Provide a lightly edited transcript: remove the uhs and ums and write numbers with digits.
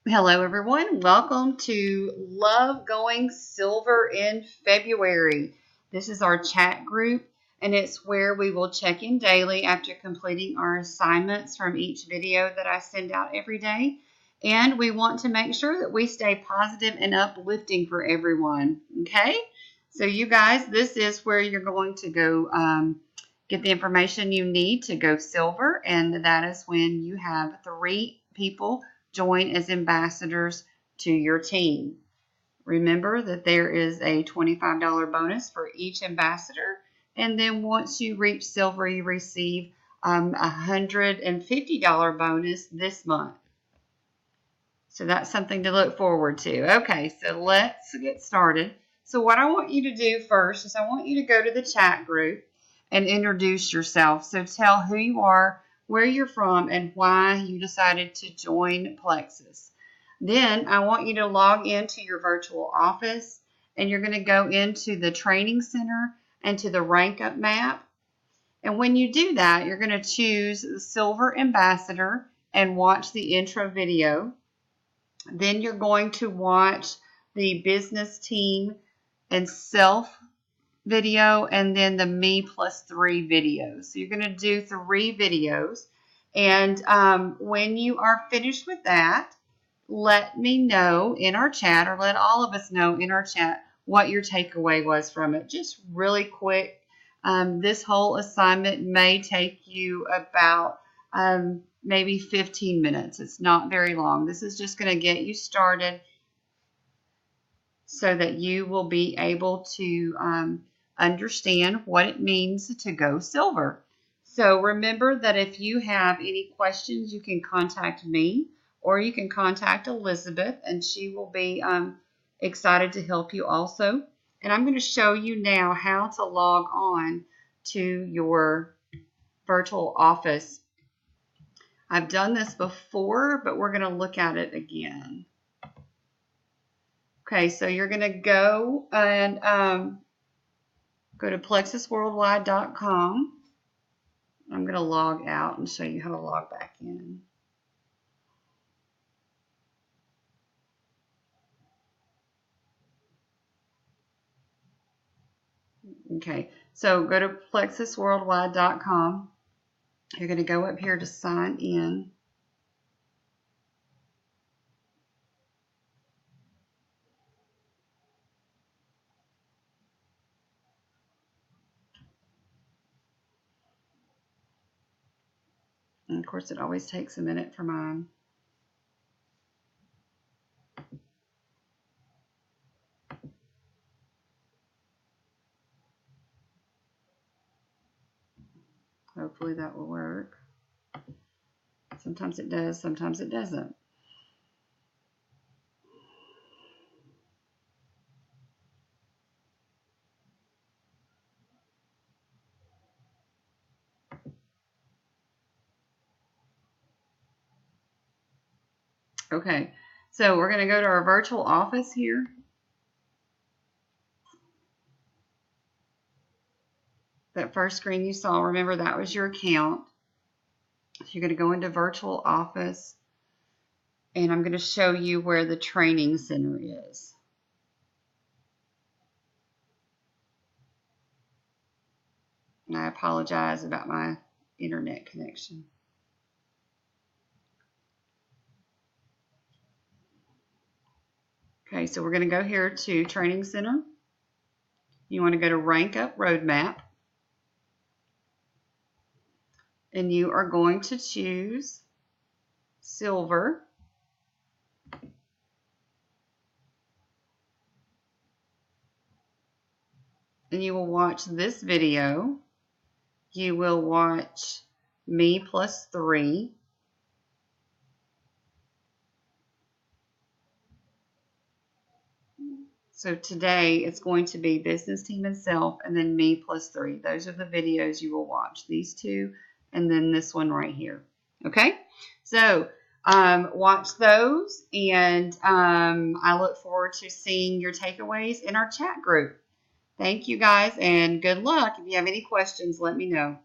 Hello, everyone. Welcome to Love Going Silver in February. This is our chat group, and it's where we will check in daily after completing our assignments from each video that I send out every day. And we want to make sure that we stay positive and uplifting for everyone. Okay? So, you guys, this is where you're going to go get the information you need to go silver, and that is when you have 3 people join as ambassadors to your team. Remember that there is a $25 bonus for each ambassador, and then once you reach silver, you receive a $150 bonus this month. So that's something to look forward to. Okay, so let's get started. So what I want you to do first is I want you to go to the chat group and introduce yourself. So tell who you are, where you're from, and why you decided to join Plexus. Then I want you to log into your virtual office, and you're going to go into the training center and to the rank up map. And when you do that, you're going to choose the Silver Ambassador and watch the intro video. Then you're going to watch the business team and self video, and then the me plus 3 videos. So you're going to do 3 videos. And when you are finished with that, let me know in our chat, or let all of us know in our chat, what your takeaway was from it. Just really quick. This whole assignment may take you about maybe 15 minutes. It's not very long. This is just going to get you started so that you will be able to understand what it means to go silver. So remember that if you have any questions, you can contact me, or you can contact Elizabeth, and she will be excited to help you also. And I'm going to show you now how to log on to your virtual office. I've done this before, but we're going to look at it again. Okay, so you're going to go and go to plexusworldwide.com. I'm going to log out and show you how to log back in. Okay, so go to plexusworldwide.com. You're going to go up here to sign in. And of course, it always takes a minute for mine. Hopefully that will work. Sometimes it does, sometimes it doesn't. Okay, so we're going to go to our virtual office here. That first screen you saw, remember that was your account. So you're going to go into virtual office, and I'm going to show you where the training center is. And I apologize about my internet connection. Okay, so we're going to go here to Training Center. You want to go to Rank Up Roadmap. And you are going to choose Silver. And you will watch this video. You will watch me plus 3. So today it's going to be business team and self, and then me plus 3. Those are the videos you will watch. These 2, and then this one right here. Okay? So watch those, and I look forward to seeing your takeaways in our chat group. Thank you guys, and good luck. If you have any questions, let me know.